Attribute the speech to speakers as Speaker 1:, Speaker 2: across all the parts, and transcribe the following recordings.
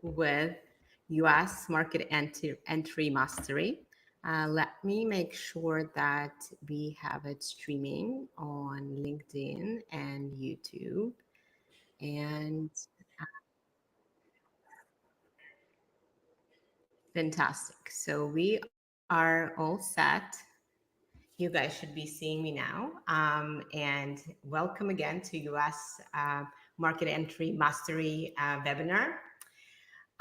Speaker 1: with US Market Entry Mastery. Let me make sure that we have it streaming on LinkedIn and YouTube. And fantastic. So we are all set. You guys should be seeing me now. And welcome again to US Market Entry Mastery webinar.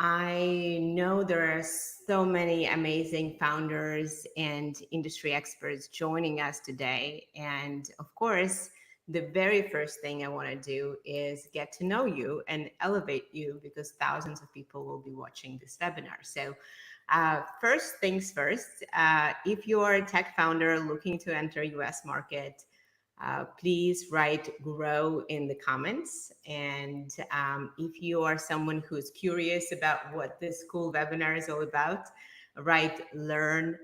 Speaker 1: I know there are so many amazing founders and industry experts joining us today. And of course, the very first thing I want to do is get to know you and elevate you because thousands of people will be watching this webinar. So first things first, if you are a tech founder looking to enter US market, please write grow in the comments. And if you are someone who's curious about what this cool webinar is all about, write learn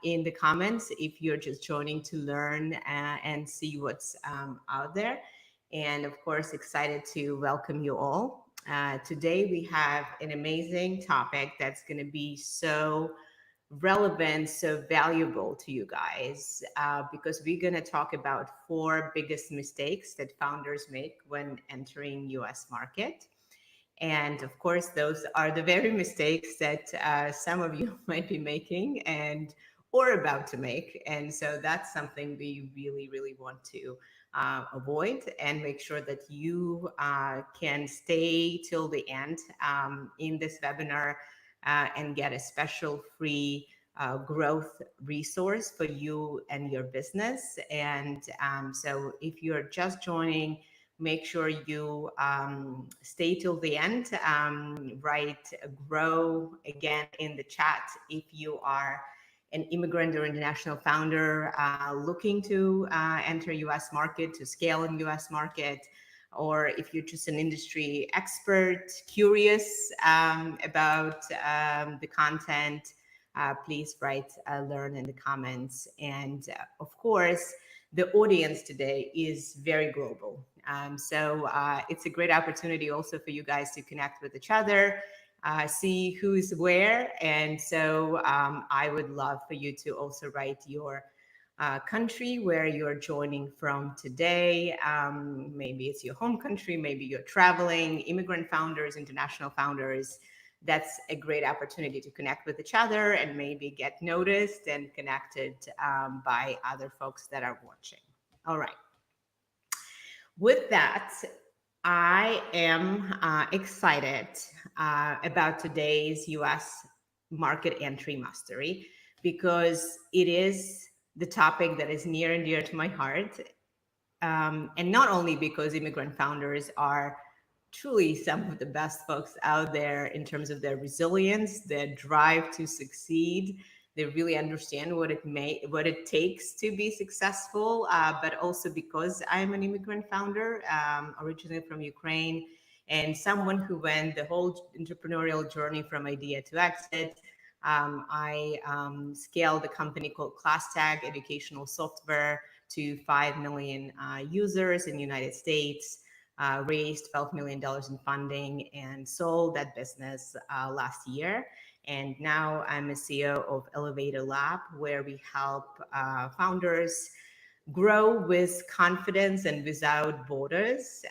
Speaker 1: in the comments if you're just joining to learn and see what's out there. And of course, excited to welcome you all. Today, we have an amazing topic that's going to be so relevant, so valuable to you guys because we're going to talk about four biggest mistakes that founders make when entering US market. And of course, those are the very mistakes that some of you might be making and or about to make. And so that's something we really, really want to avoid and make sure that you can stay till the end in this webinar and get a special free growth resource for you and your business. And so if you're just joining, make sure you stay till the end. Write grow again in the chat if you are an immigrant or international founder looking to enter US market, to scale in US market, or if you're just an industry expert curious about the content, please write learn in the comments. And of course, the audience today is very global. So it's a great opportunity also for you guys to connect with each other, see who's where. And so I would love for you to also write your country where you're joining from today. Maybe it's your home country, maybe you're traveling, immigrant founders, international founders. That's a great opportunity to connect with each other and maybe get noticed and connected by other folks that are watching. All right. With that, I am excited about today's US market entry mastery because it is the topic that is near and dear to my heart. And not only because immigrant founders are truly some of the best folks out there in terms of their resilience, their drive to succeed. They really understand what it takes to be successful, but also because I'm an immigrant founder, originally from Ukraine, and someone who went the whole entrepreneurial journey from idea to exit. I scaled a company called ClassTag Educational Software to 5 million users in the United States, raised $12 million in funding and sold that business last year. And now I'm a CEO of Elevator Lab, where we help founders grow with confidence and without borders.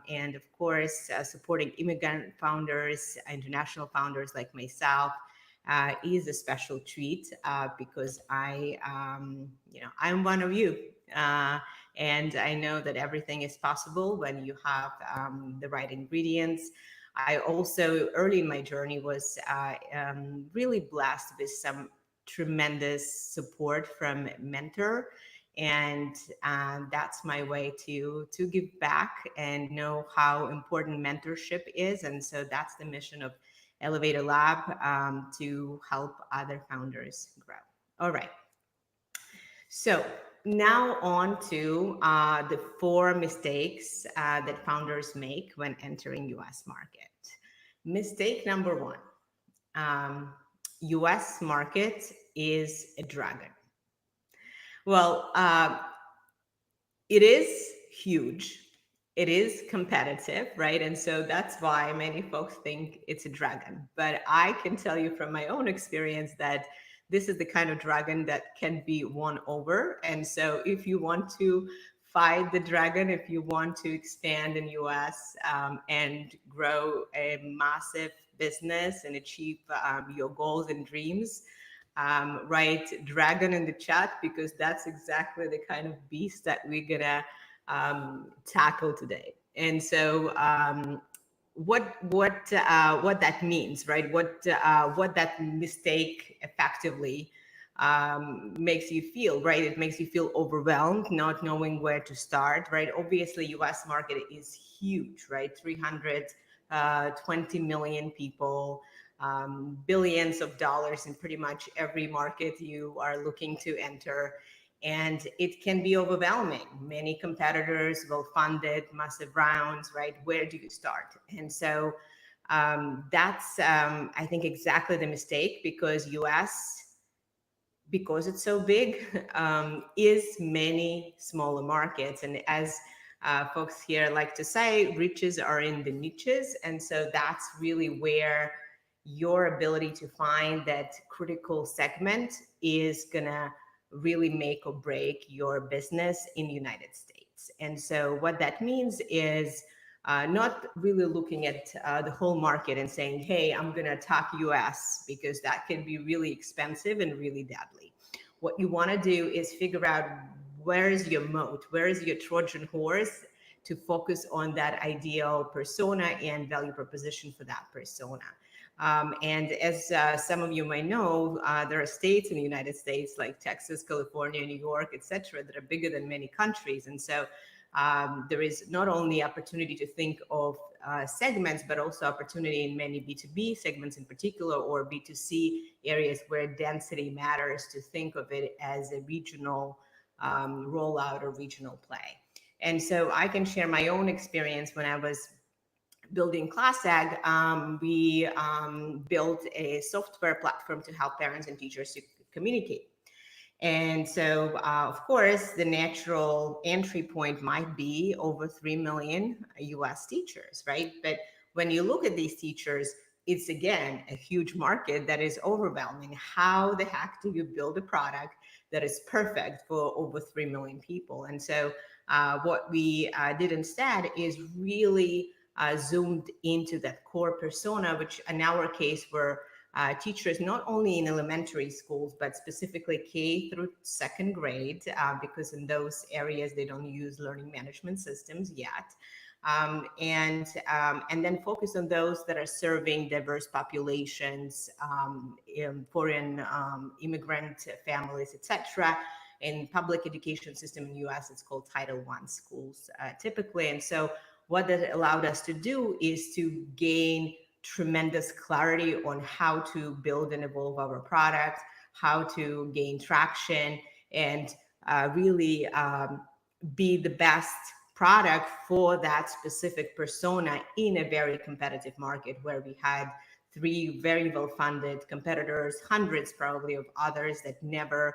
Speaker 1: And of course, supporting immigrant founders, international founders like myself, is a special treat because I'm one of you. And I know that everything is possible when you have the right ingredients. I also, early in my journey, was really blessed with some tremendous support from mentor. And that's my way to give back and know how important mentorship is. And so that's the mission of Elevator Lab, to help other founders grow. All right. So now on to the four mistakes that founders make when entering US market. Mistake number one, US market is a dragon. Well, it is huge. it is competitive, right? And so that's why many folks think it's a dragon. But I can tell you from my own experience that this is the kind of dragon that can be won over. And so if you want to fight the dragon, if you want to expand in US and grow a massive business and achieve your goals and dreams, write dragon in the chat, because that's exactly the kind of beast that we're gonna tackle today. And so, what that means, right? What that mistake effectively makes you feel, right? It makes you feel overwhelmed, not knowing where to start, right? Obviously, U.S. market is huge, right? 320 million people. Billions of dollars in pretty much every market you are looking to enter, and it can be overwhelming. Many competitors, well funded, massive rounds, right? Where do you start? And so that's, I think, exactly the mistake, because US, because it's so big, is many smaller markets. And as folks here like to say, riches are in the niches. And so that's really where your ability to find that critical segment is going to really make or break your business in the United States. And so what that means is not really looking at the whole market and saying, hey, I'm going to attack US, because that can be really expensive and really deadly. What you want to do is figure out where is your moat, where is your Trojan horse, to focus on that ideal persona and value proposition for that persona. And as some of you might know, there are states in the United States like Texas, California, New York, etc., that are bigger than many countries. And so there is not only opportunity to think of segments, but also opportunity in many B2B segments in particular, or B2C areas where density matters, to think of it as a regional rollout or regional play. And so I can share my own experience. When I was building ClassEg, we built a software platform to help parents and teachers to communicate. And so, of course, the natural entry point might be over 3 million US teachers, right? But when you look at these teachers, it's again a huge market that is overwhelming. How the heck do you build a product that is perfect for over 3 million people? And so, what we did instead is really zoomed into that core persona, which in our case were teachers not only in elementary schools, but specifically K through second grade, because in those areas they don't use learning management systems yet. And then focus on those that are serving diverse populations, foreign immigrant families, etc. In public education system in US, it's called Title I schools typically. And so what that allowed us to do is to gain tremendous clarity on how to build and evolve our product, how to gain traction, and really be the best product for that specific persona in a very competitive market where we had three very well-funded competitors, hundreds probably of others that never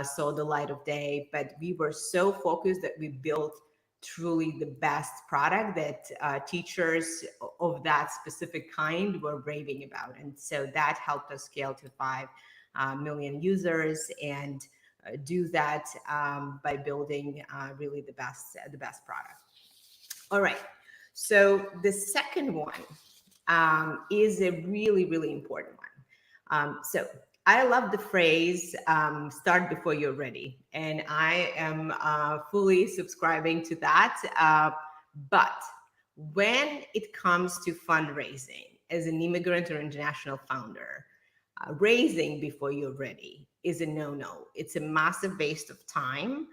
Speaker 1: saw the light of day. But we were so focused that we built truly the best product that teachers of that specific kind were raving about. And so that helped us scale to 5 million users, and do that by building really the best product. All right. So the second one is a really, really important one. So I love the phrase start before you're ready. And I am fully subscribing to that. But when it comes to fundraising as an immigrant or international founder, raising before you're ready is a no-no. It's a massive waste of time,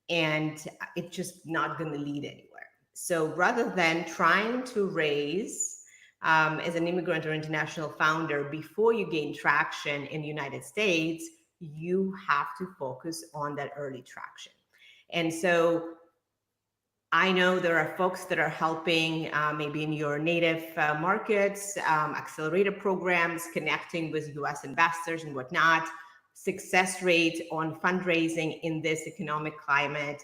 Speaker 1: and it's just not going to lead anywhere. So rather than trying to raise as an immigrant or international founder before you gain traction in the United States, you have to focus on that early traction. And so I know there are folks that are helping maybe in your native markets, accelerator programs, connecting with US investors and whatnot. Success rate on fundraising in this economic climate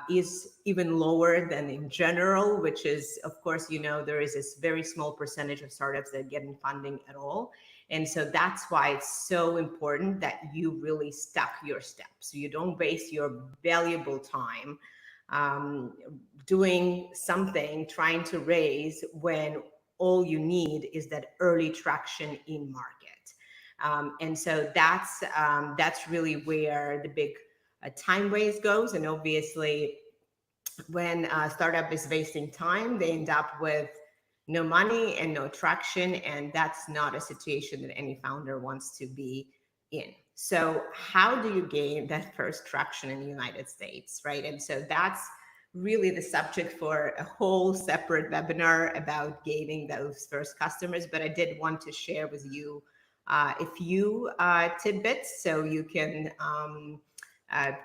Speaker 1: is even lower than in general, which is, of course, there is this very small percentage of startups that get in funding at all. And so that's why it's so important that you really stuck your steps. So you don't waste your valuable time um, doing something, trying to raise when all you need is that early traction in market. And so that's really where the big time waste goes. And obviously, when a startup is wasting time, they end up with no money and no traction. And that's not a situation that any founder wants to be in. So, how do you gain that first traction in the United States, right? And so that's really the subject for a whole separate webinar about gaining those first customers. But I did want to share with you a few tidbits so you can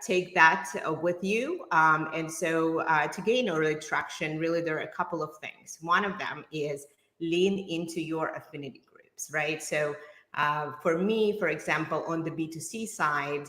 Speaker 1: take that with you. And so to gain early traction, really, there are a couple of things. One of them is lean into your affinity groups, right? So for me, for example, on the B2C side,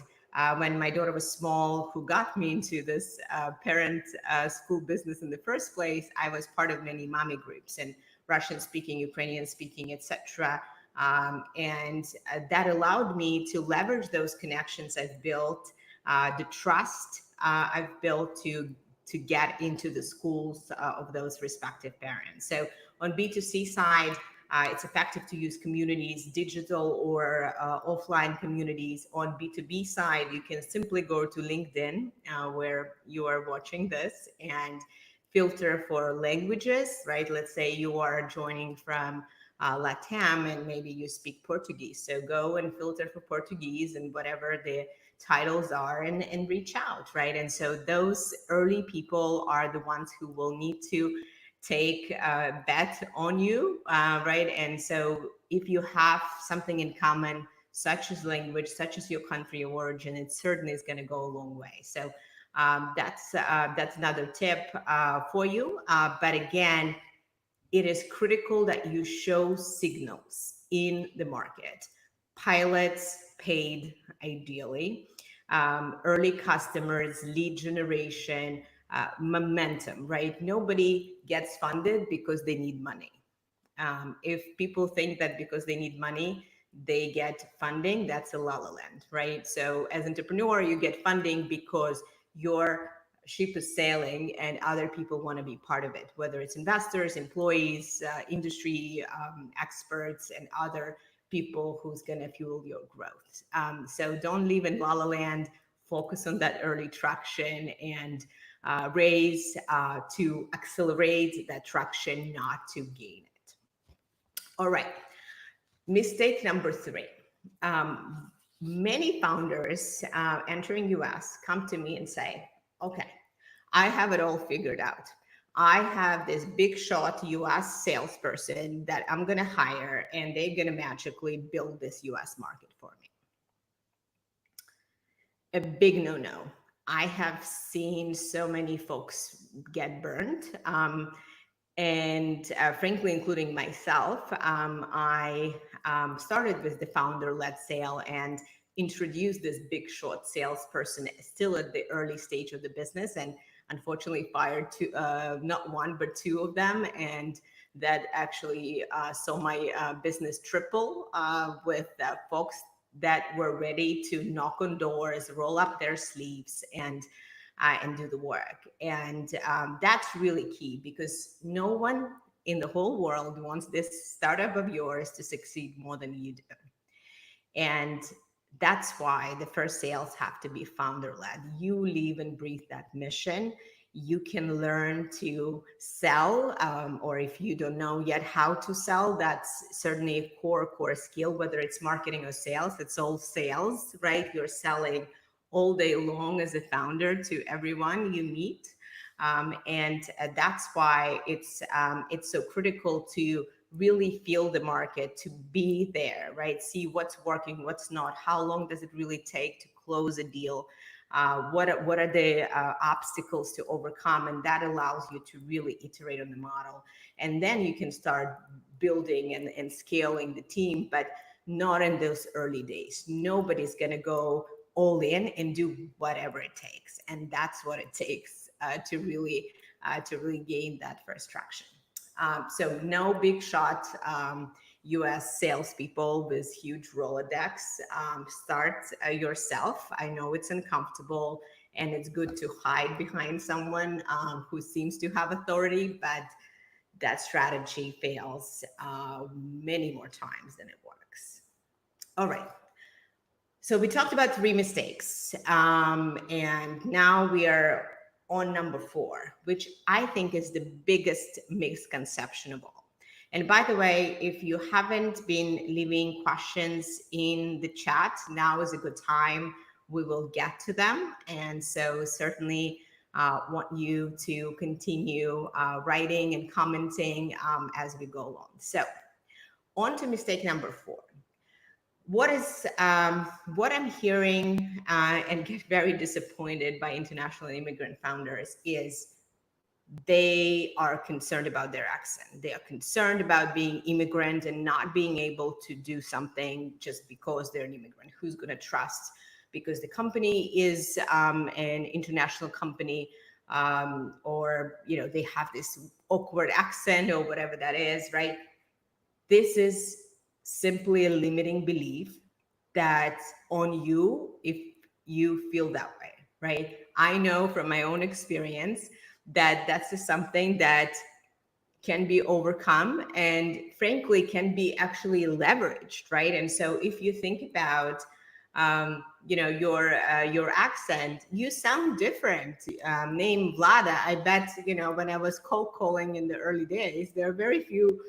Speaker 1: when my daughter was small, who got me into this parent school business in the first place, I was part of many mommy groups and Russian speaking, Ukrainian speaking, etc. And that allowed me to leverage those connections I've built, the trust I've built to get into the schools of those respective parents. So on B2C side, it's effective to use communities, digital or offline communities. On B2B side, you can simply go to LinkedIn, where you are watching this, and filter for languages, right? Let's say you are joining from Latam and maybe you speak Portuguese. So go and filter for Portuguese and whatever the titles are, and reach out, right? And so those early people are the ones who will need to take a bet on you, right? And so if you have something in common, such as language, such as your country of origin, it certainly is going to go a long way. So that's another tip for you. But again, it is critical that you show signals in the market. Pilots, paid ideally, early customers, lead generation, momentum, right? Nobody gets funded because they need money. If people think that because they need money, they get funding, that's a la la land, right? So as entrepreneur, you get funding because your ship is sailing and other people want to be part of it, whether it's investors, employees, industry experts, and other people who's going to fuel your growth. So don't live in la la land. Focus on that early traction and raise to accelerate that traction, not to gain it. All right. Mistake number three. Many founders entering US come to me and say, okay, I have it all figured out. I have this big shot US salesperson that I'm going to hire, and they're going to magically build this US market for me. A big no no. I have seen so many folks get burned. And frankly, including myself, I started with the founder-led sale and introduced this big short salesperson still at the early stage of the business, and unfortunately fired two, not one but two of them, and that actually saw my business triple with folks that were ready to knock on doors, roll up their sleeves, and do the work. And that's really key, because no one in the whole world wants this startup of yours to succeed more than you do. And that's why the first sales have to be founder led. You live and breathe that mission. You can learn to sell, or if you don't know yet how to sell, that's certainly a core skill, whether it's marketing or sales. It's all sales, right? You're selling all day long as a founder to everyone you meet. And that's why it's so critical to really feel the market, to be there, right? See what's working, what's not, how long does it really take to close a deal, what are the obstacles to overcome, and that allows you to really iterate on the model, and then you can start building and scaling the team, but not in those early days. Nobody's going to go all in and do whatever it takes, and that's what it takes to really gain that first traction. So no big shot US salespeople with huge Rolodex. Start yourself. I know it's uncomfortable and it's good to hide behind someone who seems to have authority, but that strategy fails many more times than it works. All right. So we talked about three mistakes, and now we are on number four, which I think is the biggest misconception of all. And by the way, if you haven't been leaving questions in the chat, now is a good time. We will get to them. And so certainly want you to continue writing and commenting as we go along. So on to mistake number four. What I'm hearing and get very disappointed by international immigrant founders is they are concerned about their accent. They are concerned about being immigrant and not being able to do something just because they're an immigrant. Who's going to trust? Because the company is an international company, or they have this awkward accent or whatever that is, right? This is simply a limiting belief that's on you if you feel that way, right? I know from my own experience that that's just something that can be overcome and frankly can be actually leveraged, right? And so if you think about your accent, you sound different. Name Vlada, I bet when I was cold calling in the early days, there are very few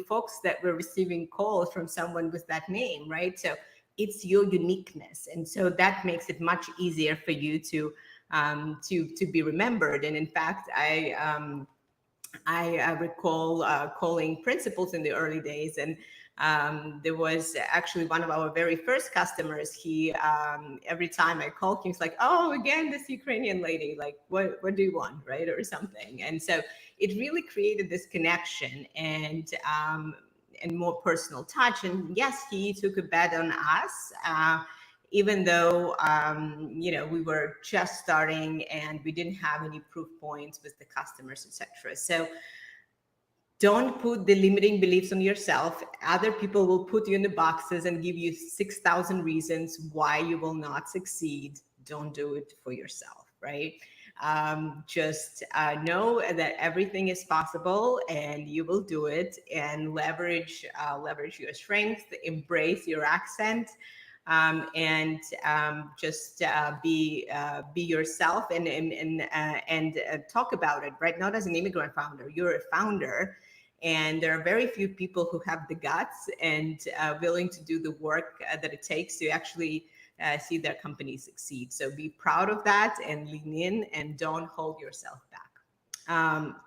Speaker 1: folks that were receiving calls from someone with that name, right? So it's your uniqueness, and so that makes it much easier for you to be remembered. And in fact, I recall calling principals in the early days, and there was actually one of our very first customers. He every time I called him, he's like, "Oh, again, this Ukrainian lady. Like, what do you want, right, or something?" And so it really created this connection and more personal touch. And yes, he took a bet on us. Even though we were just starting and we didn't have any proof points with the customers, etc. So don't put the limiting beliefs on yourself. Other people will put you in the boxes and give you 6,000 reasons why you will not succeed. Don't do it for yourself, right? Just know that everything is possible and you will do it, and leverage your strength, embrace your accent, and just be yourself and talk about it, right? Not as an immigrant founder, you're a founder, and there are very few people who have the guts and willing to do the work that it takes to actually see their company succeed. So be proud of that and lean in and don't hold yourself back.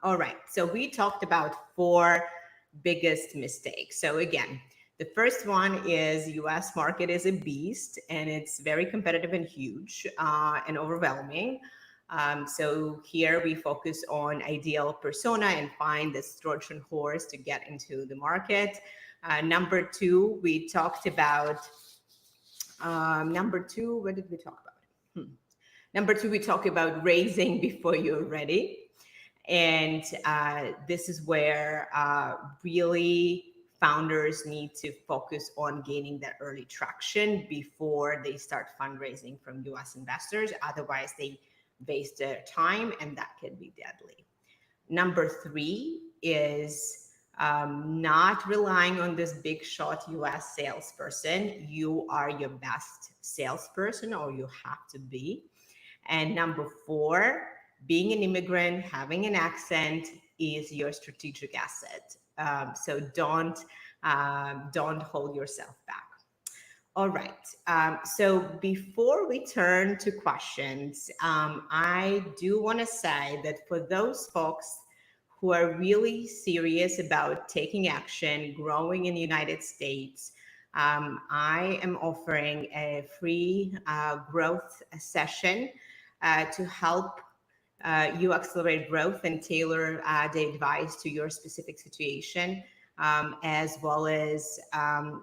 Speaker 1: All right, so we talked about four biggest mistakes. So again, the first one is US market is a beast and it's very competitive and huge and overwhelming. So here we focus on ideal persona and find this Trojan horse to get into the market. Number two, we talked about, what did we talk about? Number two, we talk about raising before you're ready. And this is where really founders need to focus on gaining that early traction before they start fundraising from US investors. Otherwise, they waste their time and that can be deadly. Number three is not relying on this big shot US salesperson. You are your best salesperson, or you have to be. And number four, being an immigrant, having an accent is your strategic asset. So don't hold yourself back. All right. So before we turn to questions, I do want to say that for those folks who are really serious about taking action, growing in the United States, I am offering a free growth session to help you accelerate growth and tailor the advice to your specific situation. as well as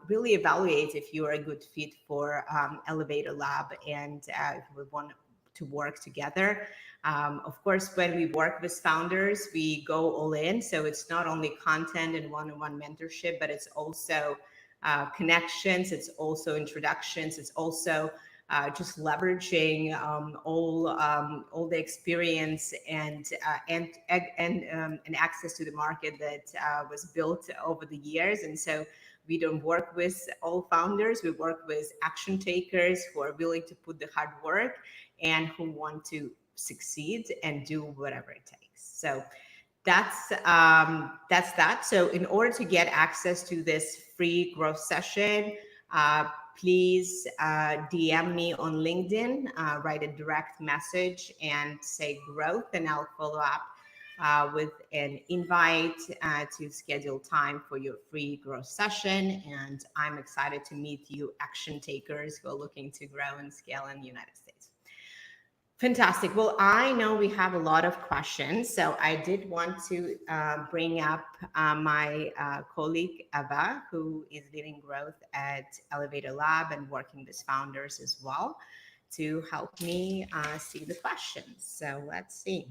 Speaker 1: really evaluate if you are a good fit for Elevator Lab and if we want to work together. Of course, when we work with founders, we go all in. So it's not only content and one-on-one mentorship, but it's also connections. It's also introductions. It's also just leveraging all the experience and access to the market that was built over the years. And so we don't work with all founders. We work with action takers who are willing to put the hard work and who want to succeed and do whatever it takes. So that's that. So in order to get access to this free growth session, uh, please DM me on LinkedIn, write a direct message and say growth, and I'll follow up with an invite to schedule time for your free growth session. And I'm excited to meet you action takers who are looking to grow and scale in the United States. Fantastic. Well, I know we have a lot of questions, so I did want to bring up my colleague Eva, who is leading growth at Elevator Lab and working with founders as well, to help me see the questions. So let's see.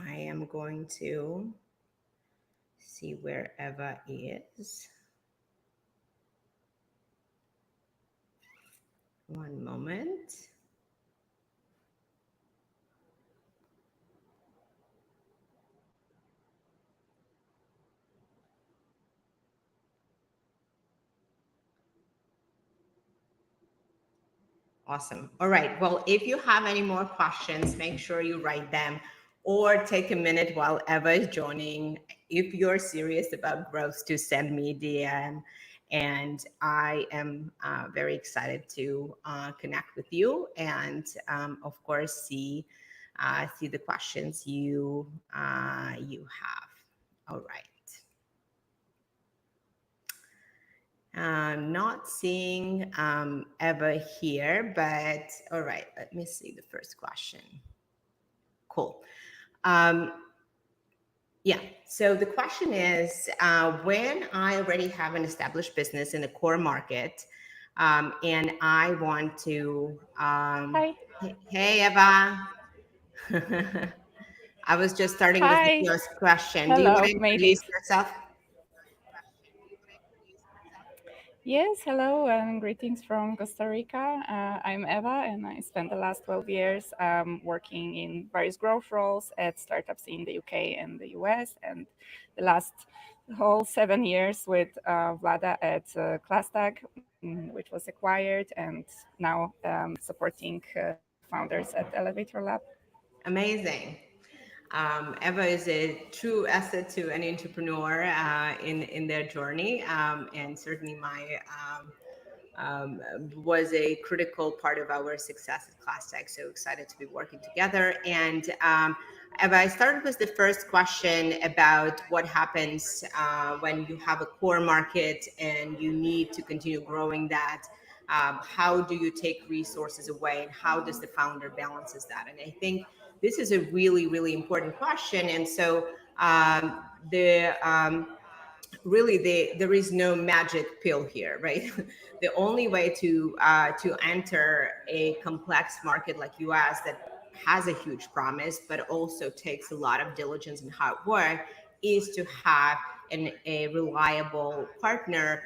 Speaker 1: I am going to see where Eva is. One moment. Awesome. All right. Well, if you have any more questions, make sure you write them or take a minute while Eva is joining. If you're serious about growth, to send me a DM. And I am very excited to connect with you and, of course, see the questions you have. All right. Not seeing Eva here, but all right, let me see the first question. Cool. Um, yeah, so the question is when I already have an established business in a core market and I want to.
Speaker 2: Hi.
Speaker 1: Hey, Eva. I was just starting with the
Speaker 2: Hi.
Speaker 1: first question. Do you want
Speaker 2: Hello,
Speaker 1: to introduce
Speaker 2: mateys.
Speaker 1: yourself?
Speaker 2: Yes, hello and greetings from Costa Rica. I'm Eva and I spent the last 12 years working in various growth roles at startups in the UK and the US, and the last whole 7 years with Vlada at ClassTag, which was acquired, and now supporting founders at Elevator Lab.
Speaker 1: Amazing. Eva is a true asset to any entrepreneur in their journey, and certainly my was a critical part of our success at ClassTech. So excited to be working together. And Eva, I started with the first question about what happens when you have a core market and you need to continue growing that. How do you take resources away, and how does the founder balances that? And I think this is a really, really important question. And so the really there is no magic pill here, right? The only way to enter a complex market like US that has a huge promise but also takes a lot of diligence and hard work is to have a reliable partner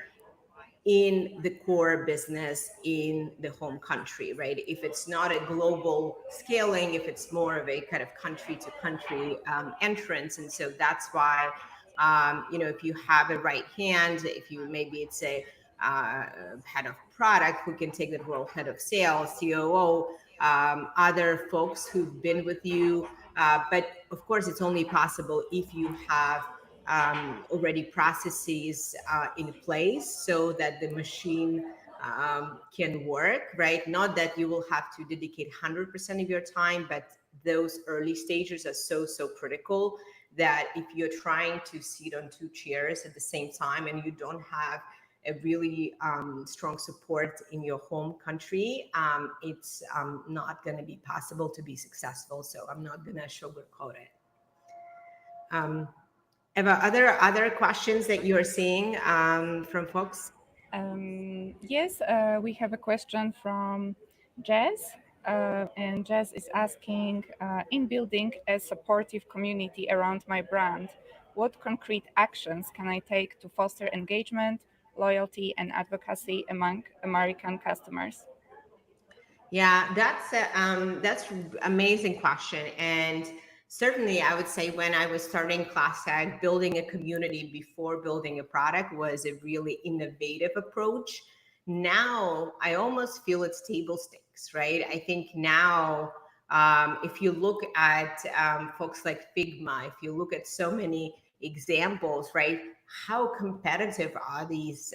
Speaker 1: in the core business in the home country, right? If it's not a global scaling, if it's more of a kind of country to country entrance. And so that's why, if you have a right hand, if you maybe it's a head of product who can take that role, head of sales, COO, other folks who've been with you. But of course, it's only possible if you have already processes in place so that the machine can work, right? Not that you will have to dedicate 100% of your time, but those early stages are so critical that if you're trying to sit on two chairs at the same time and you don't have a really strong support in your home country, it's not going to be possible to be successful. So I'm not going to sugarcoat it. Um, Eva, other questions that you're seeing from folks?
Speaker 2: Yes, we have a question from Jazz, and Jazz is asking, in building a supportive community around my brand, what concrete actions can I take to foster engagement, loyalty, and advocacy among American customers?
Speaker 1: Yeah, that's amazing question, and certainly I would say when I was starting ClassTag, building a community before building a product was a really innovative approach. Now I almost feel it's table stakes, right? I think now, if you look at folks like Figma, if you look at so many examples, right? How competitive are these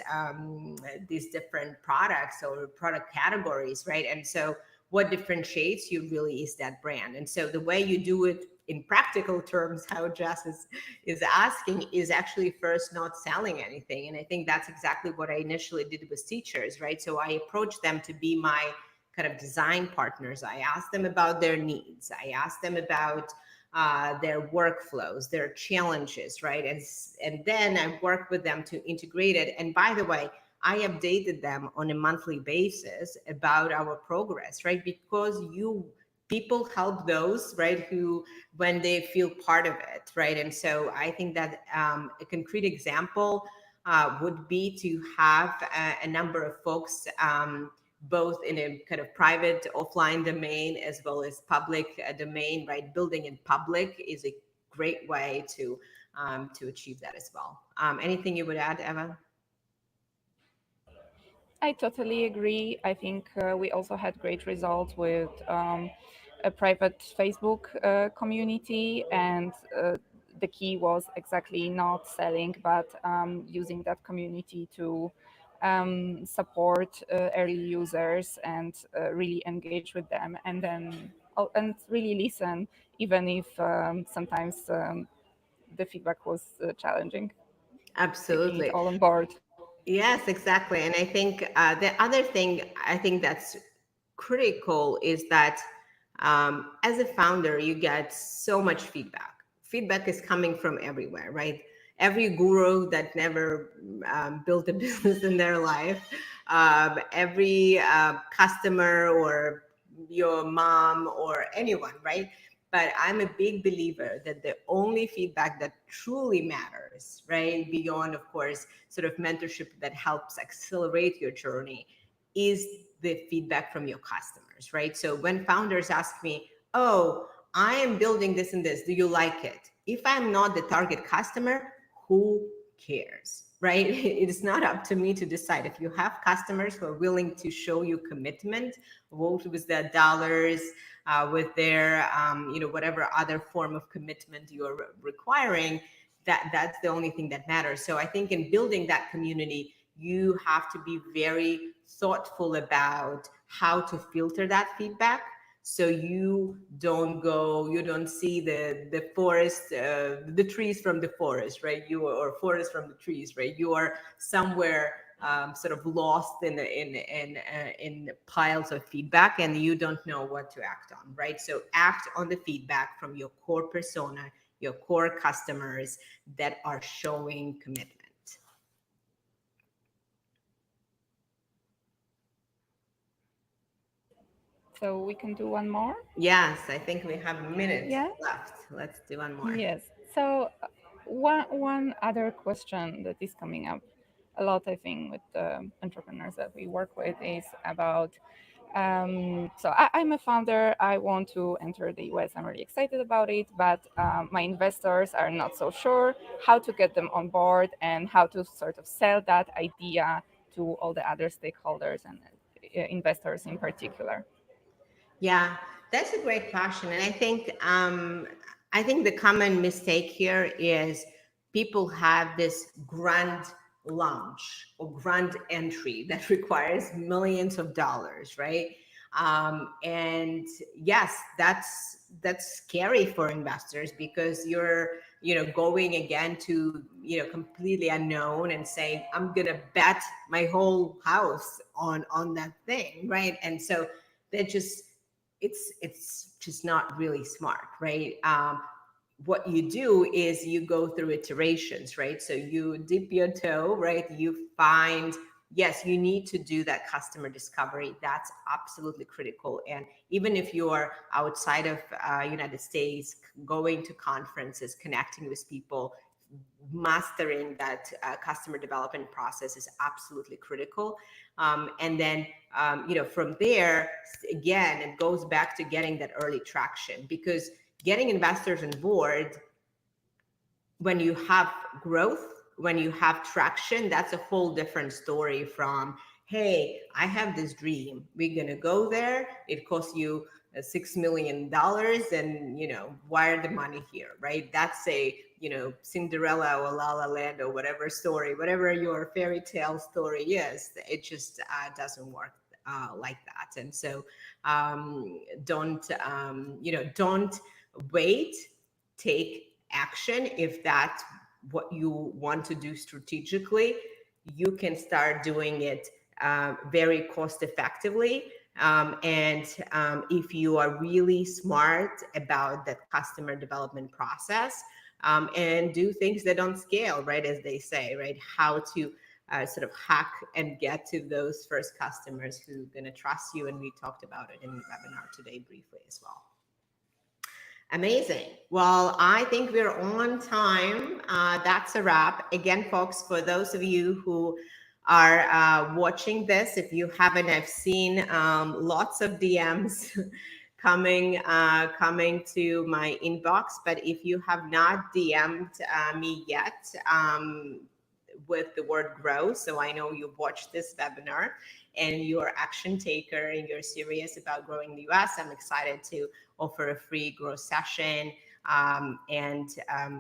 Speaker 1: different products or product categories, right? And so what differentiates you really is that brand. And so the way you do it in practical terms, how Jess is asking, is actually first not selling anything. And I think that's exactly what I initially did with teachers, right? So I approached them to be my kind of design partners. I asked them about their needs. I asked them about their workflows, their challenges, right? And then I work with them to integrate it. And by the way, I updated them on a monthly basis about our progress, right? Because you people help those, right, who when they feel part of it, right? And so I think that a concrete example would be to have a number of folks. Both in a kind of private offline domain as well as public domain, right? Building in public is a great way to achieve that as well. Anything you would add, Eva?
Speaker 2: I totally agree. I think we also had great results with a private Facebook community, and the key was exactly not selling, but using that community to support early users and really engage with them, and then and really listen, even if sometimes the feedback was challenging, taking it
Speaker 1: Absolutely.
Speaker 2: all on board.
Speaker 1: Yes, exactly. And I think the other thing I think that's critical is that as a founder, you get so much feedback. Feedback is coming from everywhere, right? Every guru that never built a business in their life, every customer or your mom or anyone, right? But I'm a big believer that the only feedback that truly matters, right, beyond, of course, sort of mentorship that helps accelerate your journey, is the feedback from your customers, right? So when founders ask me, oh, I am building this and this, do you like it? If I'm not the target customer, who cares, right? It is not up to me to decide. If you have customers who are willing to show you commitment, vote with their dollars, with their, whatever other form of commitment you're requiring, that's the only thing that matters. So I think in building that community, you have to be very thoughtful about how to filter that feedback, so you don't see the forest, the trees from the forest, right? You or forest from the trees, right? You are somewhere sort of lost in piles of feedback, and you don't know what to act on, right? So act on the feedback from your core persona, your core customers that are showing commitment.
Speaker 2: So we can do one more.
Speaker 1: Yes, I think we have a minute
Speaker 2: Yeah.
Speaker 1: left. Let's do one more.
Speaker 2: Yes. So one other question that is coming up a lot, I think, with the entrepreneurs that we work with is about. I'm a founder. I want to enter the US. I'm really excited about it, but my investors are not so sure how to get them on board and how to sort of sell that idea to all the other stakeholders and investors in particular.
Speaker 1: Yeah, that's a great question. And I think the common mistake here is people have this grand launch or grand entry that requires millions of dollars, right? And yes, that's scary for investors because you're, going again to, completely unknown and saying, I'm gonna bet my whole house on that thing, right? And so that just it's just not really smart, right? what you do is you go through iterations, right? So you dip your toe, right? You find, yes, you need to do that customer discovery. That's absolutely critical. And even if you're outside of United States, going to conferences, connecting with people, mastering that customer development process is absolutely critical. And then, from there, again, it goes back to getting that early traction, because getting investors on board when you have growth, when you have traction, that's a whole different story from, hey, I have this dream. We're going to go there. It costs you $6 million, and, wire the money here, right? That's a, Cinderella or La La Land or whatever story, whatever your fairy tale story is. It just doesn't work like that. And so don't wait, take action. If that's what you want to do strategically, you can start doing it very cost effectively. And if you are really smart about that customer development process, and do things that don't scale, right, as they say, right, how to sort of hack and get to those first customers who are going to trust you. And we talked about it in the webinar today briefly as well. Amazing. Well, I think we're on time. That's a wrap. Again, folks, for those of you who are watching this, if you haven't, I've seen lots of DMs coming to my inbox. But if you have not DM'd me yet, with the word grow, so I know you've watched this webinar and you're action taker and you're serious about growing the US, I'm excited to offer a free growth session, and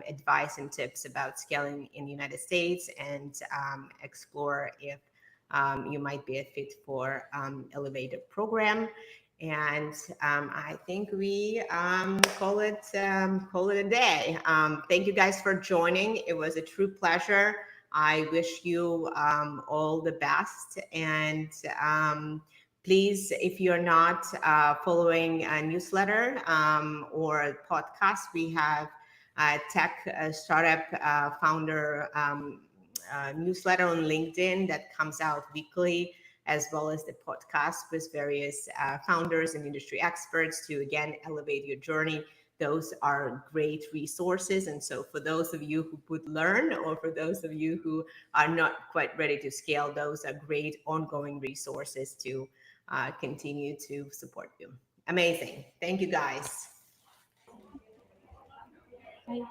Speaker 1: advice and tips about scaling in the United States, and explore if you might be a fit for elevated program. And I think we call it a day. Thank you guys for joining. It was a true pleasure. I wish you all the best. And please, if you're not following a newsletter or a podcast, we have a tech startup founder newsletter on LinkedIn that comes out weekly, as well as the podcast with various founders and industry experts to, again, elevate your journey. Those are great resources. And so for those of you who would learn, or for those of you who are not quite ready to scale, those are great ongoing resources to continue to support you. Amazing. Thank you, guys.
Speaker 2: Bye.